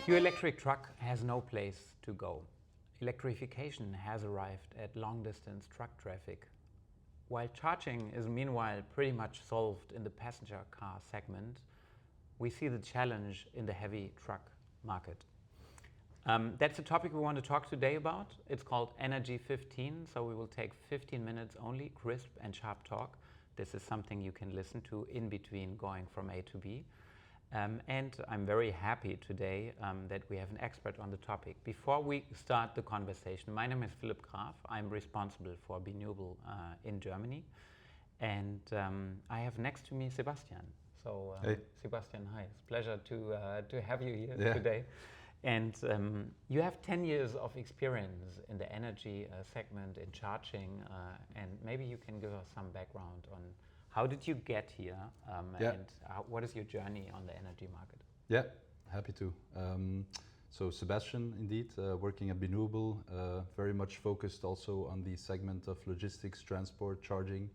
pure electric truck has no place to go. Electrification has arrived at long-distance truck traffic. While charging is meanwhile pretty much solved in the passenger car segment, we see the challenge in the heavy truck market. That's the topic we want to talk today about. It's called Energy15, so we will take 15 minutes only, crisp and sharp talk. This is something you can listen to in between going from A to B. And I'm very happy today that we have an expert on the topic. Before we start the conversation, my name is Philipp Kauff. I'm responsible for Renewable in Germany. And I have next to me Sebastiaan. So hey. Sebastiaan, hi. It's a pleasure to have you here today. And you have 10 years of experience in the energy segment, in charging, and maybe you can give us some background on how did you get here and what is your journey on the energy market? Yeah, happy to. So Sebastiaan, indeed, working at Renewable, very much focused also on the segment of logistics, transport, charging,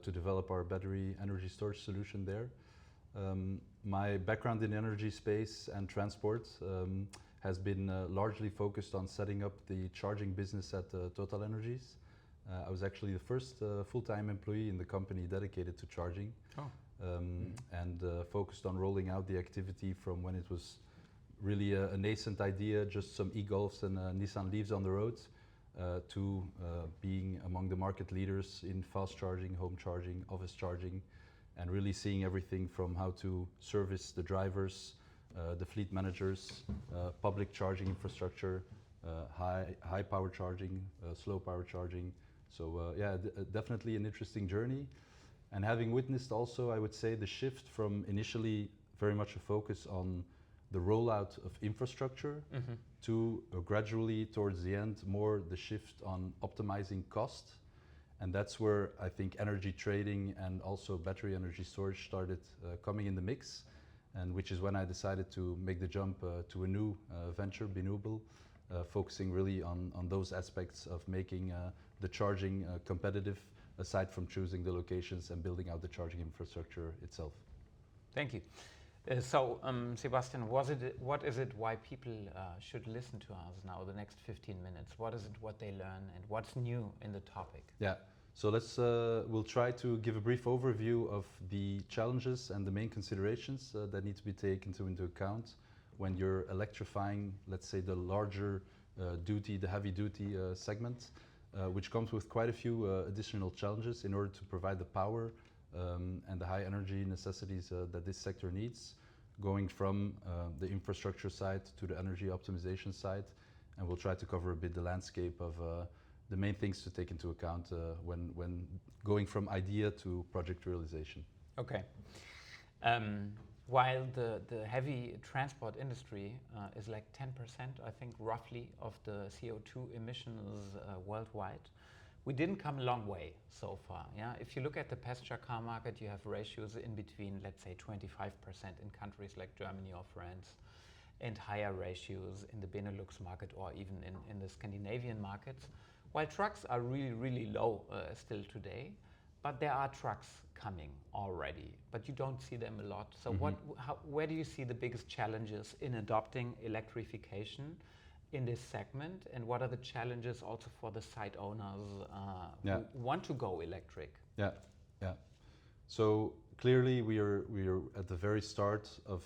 to develop our battery energy storage solution there. My background in energy space and transport has been largely focused on setting up the charging business at Total Energies. I was actually the first full-time employee in the company dedicated to charging, and focused on rolling out the activity from when it was really a nascent idea, just some e-Golfs and Nissan Leafs on the roads, to being among the market leaders in fast charging, home charging, office charging, and really seeing everything from how to service the drivers, the fleet managers, public charging infrastructure, high power charging, slow power charging. So definitely an interesting journey. And having witnessed also, I would say, the shift from initially very much a focus on the rollout of infrastructure to gradually towards the end more the shift on optimizing cost. And that's where I think energy trading and also battery energy storage started coming in the mix, and which is when I decided to make the jump to a new venture, Renewable, focusing really on those aspects of making the charging competitive, aside from choosing the locations and building out the charging infrastructure itself. Thank you. So, Sebastiaan, what is it why people should listen to us now, the next 15 minutes? What is it, what they learn, and what's new in the topic? Yeah, so we'll try to give a brief overview of the challenges and the main considerations that need to be taken into account when you're electrifying, let's say, the larger duty, the heavy duty segment, which comes with quite a few additional challenges in order to provide the power and the high energy necessities that this sector needs, going from the infrastructure side to the energy optimization side. And we'll try to cover a bit the landscape of the main things to take into account when going from idea to project realization. Okay. While the heavy transport industry is like 10%, I think, roughly, of the CO2 emissions worldwide, we didn't come a long way so far. Yeah, if you look at the passenger car market, you have ratios in between, let's say, 25% in countries like Germany or France, and higher ratios in the Benelux market or even in the Scandinavian markets. While trucks are really, really low still today, but there are trucks coming already, but you don't see them a lot. So where do you see the biggest challenges in adopting electrification in this segment, and what are the challenges also for the site owners who want to go electric? Yeah. So clearly we are at the very start of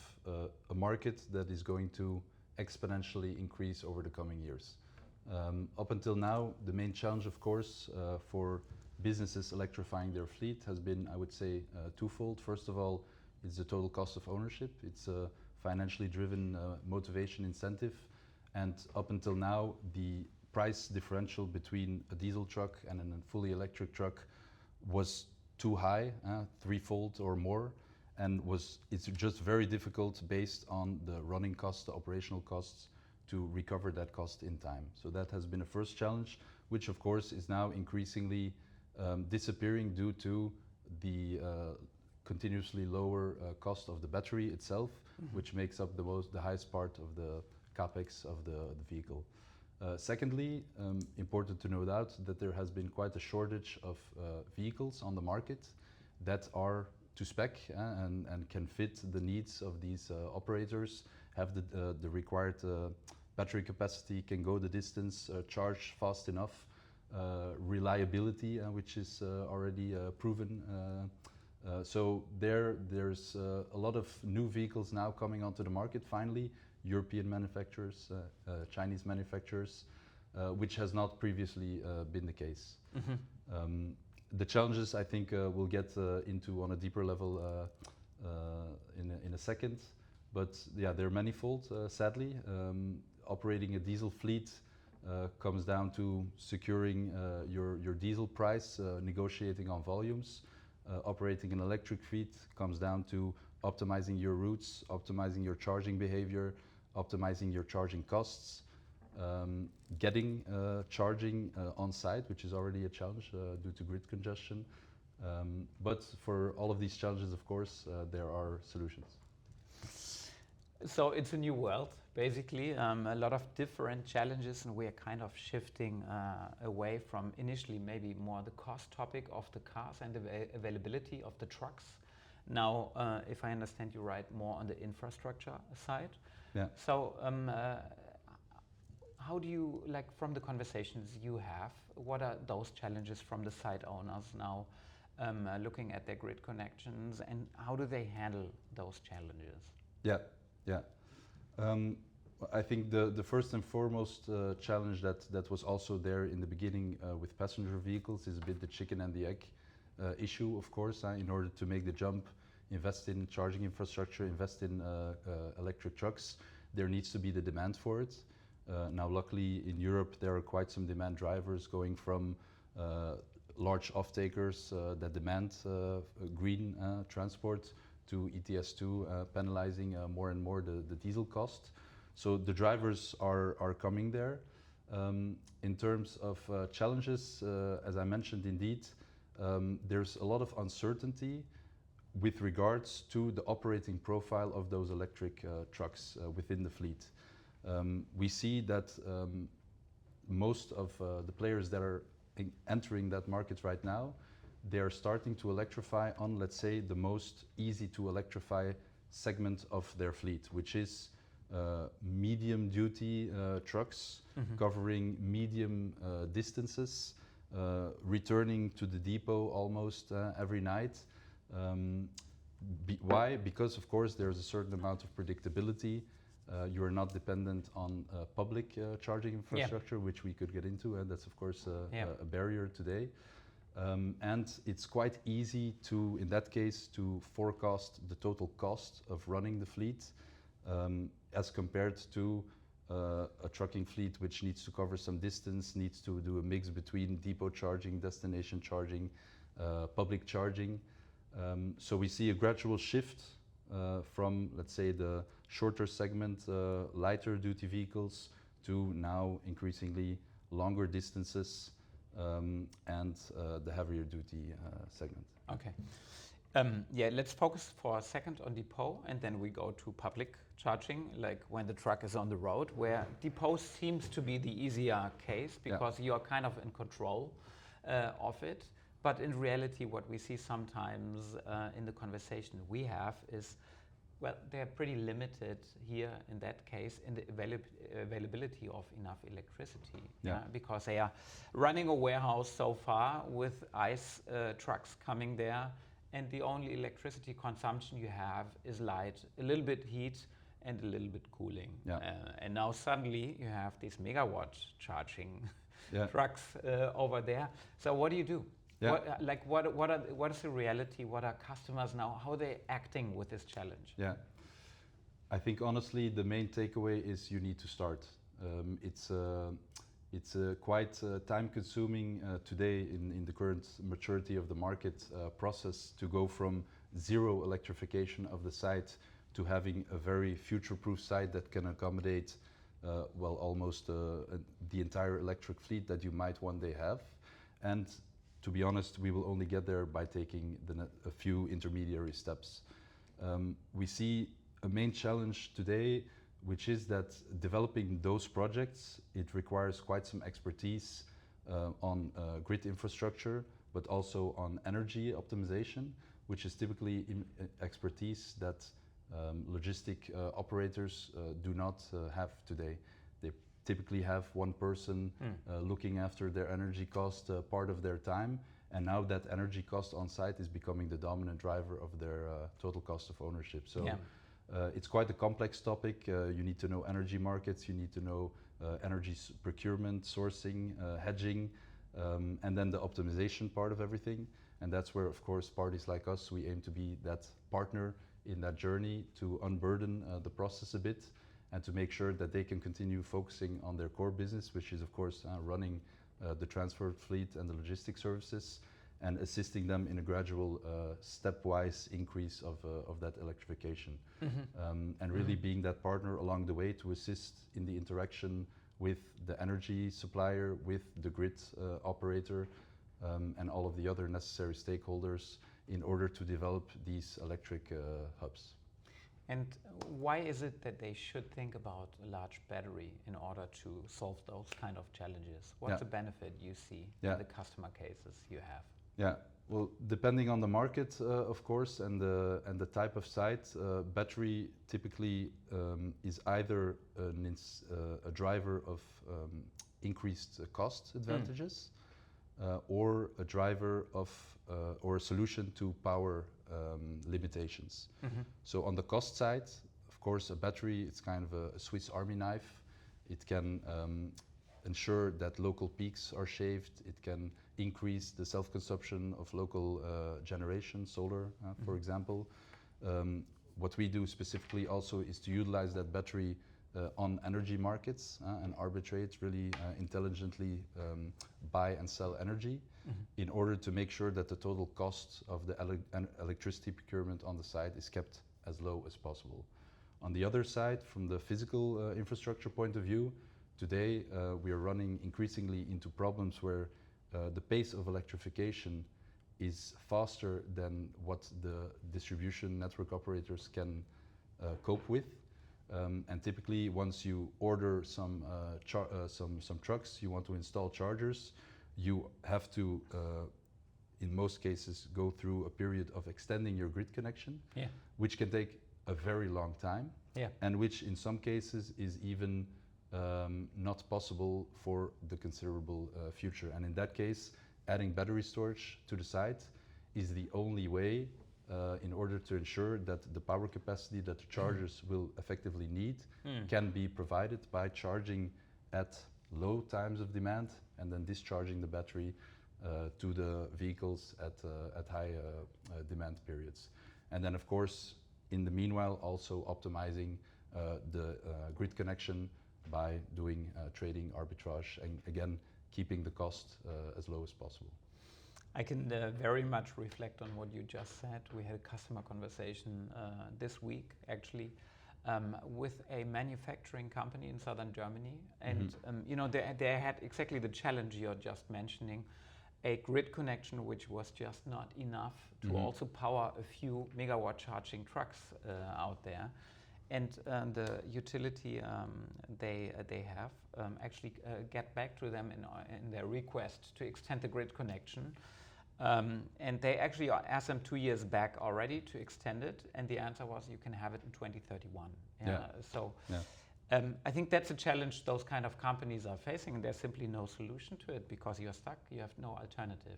a market that is going to exponentially increase over the coming years. Up until now, the main challenge, of course, for businesses electrifying their fleet has been, I would say, twofold. First of all, it's the total cost of ownership. It's a financially driven motivation incentive. And up until now, the price differential between a diesel truck and a fully electric truck was too high, threefold or more, and it's just very difficult based on the running costs, the operational costs, to recover that cost in time. So that has been a first challenge, which of course is now increasingly disappearing due to the continuously lower cost of the battery itself, which makes up the highest part of the capex of the vehicle. Secondly, important to note out that there has been quite a shortage of vehicles on the market that are to spec and can fit the needs of these operators have the required battery capacity, can go the distance, charge fast enough, reliability, which is already proven. So there's a lot of new vehicles now coming onto the market finally, European manufacturers, Chinese manufacturers, which has not previously been the case. The challenges I think we'll get into on a deeper level in a second, but yeah, they're manifold, sadly. Operating a diesel fleet comes down to securing your diesel price, negotiating on volumes. Operating an electric fleet comes down to optimizing your routes, optimizing your charging behavior, optimizing your charging costs, getting charging on site, which is already a challenge due to grid congestion. But for all of these challenges, of course, there are solutions. So it's a new world, basically, a lot of different challenges, and we are kind of shifting away from initially maybe more the cost topic of the cars and the availability of the trucks. Now, if I understand you right, more on the infrastructure side. Yeah. So how do you, like from the conversations you have, what are those challenges from the site owners now looking at their grid connections, and how do they handle those challenges? Yeah. Yeah, I think the first and foremost challenge that was also there in the beginning with passenger vehicles is a bit the chicken and the egg issue, of course. In order to make the jump, invest in charging infrastructure, invest in electric trucks, there needs to be the demand for it. Now, luckily in Europe, there are quite some demand drivers going from large off-takers that demand green transport to ETS2 penalizing more and more the diesel cost. So the drivers are coming there. In terms of challenges, as I mentioned, indeed, there's a lot of uncertainty with regards to the operating profile of those electric trucks within the fleet. We see that most of the players that are entering that market right now, they are starting to electrify on, let's say, the most easy to electrify segment of their fleet, which is medium duty trucks covering medium distances, returning to the depot almost every night. Why? Because of course there's a certain amount of predictability. You are not dependent on public charging infrastructure, which we could get into, and that's of course a barrier today. And it's quite easy to, in that case, to forecast the total cost of running the fleet as compared to a trucking fleet which needs to cover some distance, needs to do a mix between depot charging, destination charging, public charging. So we see a gradual shift from, let's say, the shorter segment, lighter duty vehicles to now increasingly longer distances and the heavier duty segment. Okay. Yeah, let's focus for a second on depot, and then we go to public charging, like when the truck is on the road, where depot seems to be the easier case because you are kind of in control of it. But in reality, what we see sometimes in the conversation we have is, well, they're pretty limited here in that case in the availability of enough electricity, because they are running a warehouse so far with ICE trucks coming there, and the only electricity consumption you have is light, a little bit heat and a little bit cooling. And now suddenly you have these megawatt charging trucks over there. So what do you do? What is the reality? What are customers now? How are they acting with this challenge? Yeah, I think honestly the main takeaway is you need to start. It's quite time-consuming today in the current maturity of the market process to go from zero electrification of the site to having a very future-proof site that can accommodate almost the entire electric fleet that you might one day have. And to be honest, we will only get there by taking a few intermediary steps. We see a main challenge today, which is that developing those projects, it requires quite some expertise on grid infrastructure, but also on energy optimization, which is typically expertise that logistic operators do not have today. They typically have one person looking after their energy cost part of their time, and now that energy cost on site is becoming the dominant driver of their total cost of ownership. So it's quite a complex topic. You need to know energy markets, you need to know energy procurement, sourcing, hedging, and then the optimization part of everything. And that's where, of course, parties like us, we aim to be that partner in that journey to unburden the process a bit and to make sure that they can continue focusing on their core business, which is, of course, running the transport fleet and the logistics services, and assisting them in a gradual stepwise increase of that electrification. And really being that partner along the way to assist in the interaction with the energy supplier, with the grid operator, and all of the other necessary stakeholders in order to develop these electric hubs. And why is it that they should think about a large battery in order to solve those kind of challenges? What's the benefit you see in the customer cases you have? Yeah, well, depending on the market, of course, and the type of site, battery typically is either a driver of increased cost advantages, or a driver of or a solution to power limitations. So on the cost side, of course, a battery, it's kind of a Swiss Army knife. It can ensure that local peaks are shaved. It can increase the self-consumption of local generation, solar, for example. What we do specifically also is to utilize that battery on energy markets and arbitrate, really intelligently buy and sell energy in order to make sure that the total cost of the electricity procurement on the site is kept as low as possible. On the other side, from the physical infrastructure point of view, today we are running increasingly into problems where the pace of electrification is faster than what the distribution network operators can cope with. And typically, once you order some trucks, you want to install chargers, you have to, in most cases, go through a period of extending your grid connection, which can take a very long time, and which in some cases is even not possible for the considerable future. And in that case, adding battery storage to the site is the only way in order to ensure that the power capacity that the chargers will effectively need can be provided by charging at low times of demand and then discharging the battery to the vehicles at high demand periods. And then, of course, in the meanwhile, also optimizing the grid connection by doing trading arbitrage and, again, keeping the cost as low as possible. I can very much reflect on what you just said. We had a customer conversation this week, actually, with a manufacturing company in southern Germany. And you know, they had exactly the challenge you're just mentioning, a grid connection which was just not enough to also power a few megawatt charging trucks out there. And the utility they have actually get back to them in their request to extend the grid connection. And they actually asked them 2 years back already to extend it, and the answer was you can have it in 2031. So I think that's a challenge those kind of companies are facing, and there's simply no solution to it because you're stuck, you have no alternative.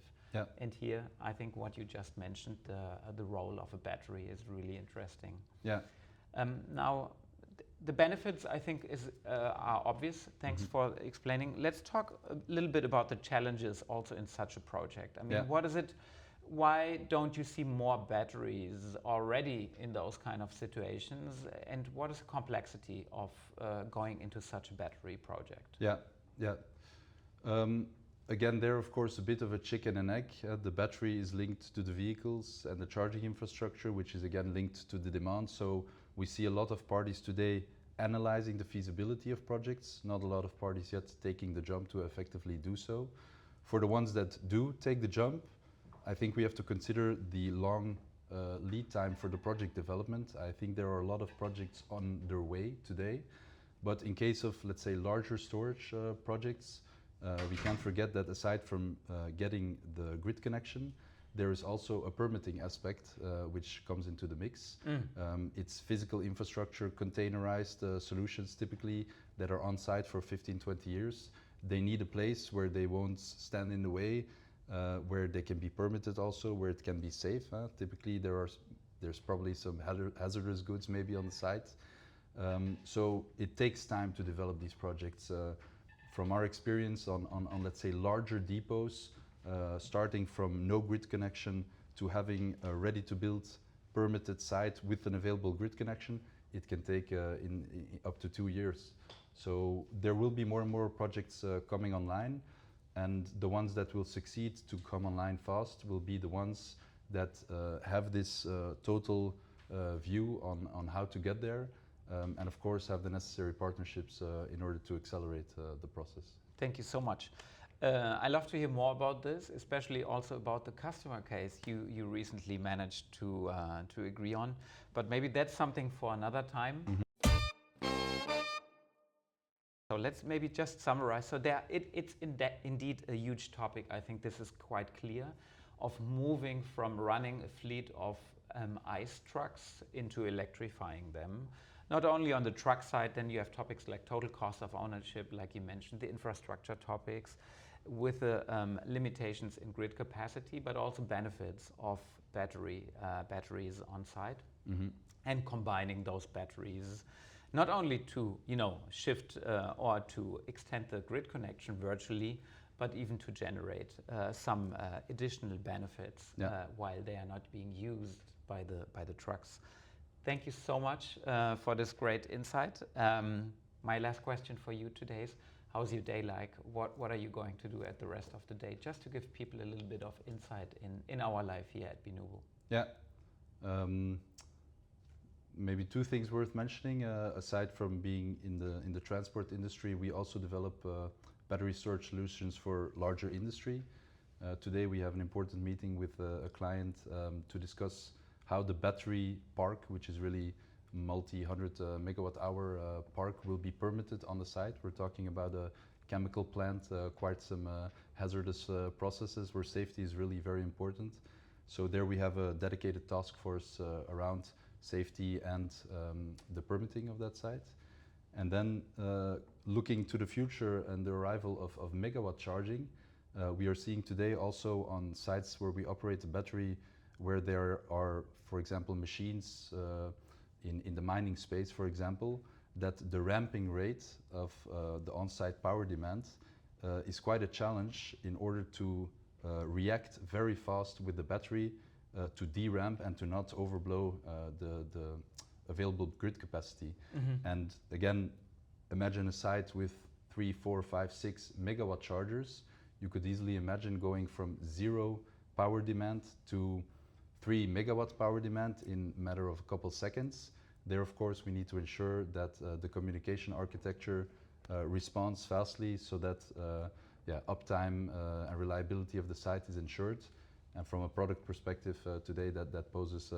And here, I think what you just mentioned, the role of a battery is really interesting. Now, the benefits, I think, are obvious. Thanks for explaining. Let's talk a little bit about the challenges also in such a project. I mean, what is it? Why don't you see more batteries already in those kind of situations? And what is the complexity of going into such a battery project? Again, there, of course, a bit of a chicken and egg. The battery is linked to the vehicles and the charging infrastructure, which is again linked to the demand. So we see a lot of parties today analyzing the feasibility of projects, not a lot of parties yet taking the jump to effectively do so. For the ones that do take the jump, I think we have to consider the long lead time for the project development. I think there are a lot of projects on their way today, but in case of, let's say, larger storage projects, we can't forget that aside from getting the grid connection, there is also a permitting aspect which comes into the mix. It's physical infrastructure, containerized solutions typically that are on site for 15, 20 years. They need a place where they won't stand in the way, where they can be permitted also, where it can be safe. Typically there's probably some hazardous goods maybe on the site. So it takes time to develop these projects. From our experience on let's say larger depots, starting from no grid connection to having a ready to build permitted site with an available grid connection, it can take in up to 2 years. So there will be more and more projects coming online, and the ones that will succeed to come online fast will be the ones that have this total view on how to get there, and of course have the necessary partnerships in order to accelerate the process. Thank you so much. I love to hear more about this, especially also about the customer case you recently managed to agree on. But maybe that's something for another time. So let's maybe just summarize. So it's indeed a huge topic. I think this is quite clear, of moving from running a fleet of ICE trucks into electrifying them. Not only on the truck side, then you have topics like total cost of ownership, like you mentioned, the infrastructure topics, with the limitations in grid capacity, but also benefits of batteries on site, and combining those batteries, not only to shift or to extend the grid connection virtually, but even to generate some additional benefits while they are not being used by the trucks. Thank you so much for this great insight. My last question for you today is, how's your day like? What are you going to do at the rest of the day? Just to give people a little bit of insight in our life here at BeNuvo. Yeah. Maybe two things worth mentioning. Aside from being in the transport industry, we also develop battery storage solutions for larger industry. Today we have an important meeting with a client to discuss how the battery park, which is really multi-100 megawatt hour park, will be permitted on the site. We're talking about a chemical plant, quite some hazardous processes where safety is really very important. So there we have a dedicated task force around safety and the permitting of that site. And then looking to the future and the arrival of megawatt charging, we are seeing today also on sites where we operate the battery, where there are, for example, machines in the mining space, for example, that the ramping rate of the on-site power demand is quite a challenge in order to react very fast with the battery to deramp and to not overblow the available grid capacity. And again, imagine a site with 3, 4, 5, 6 megawatt chargers. You could easily imagine going from 0 power demand to 3 megawatt power demand in a matter of a couple seconds. There, of course, we need to ensure that the communication architecture responds fastly, so that uptime and reliability of the site is ensured. And from a product perspective, today that poses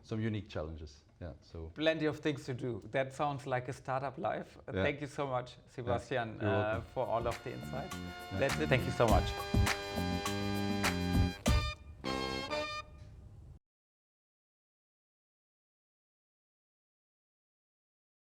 some unique challenges. Yeah, so plenty of things to do. That sounds like a startup life. Thank you so much, Sebastiaan, for all of the insights. That's it. Thank you so much.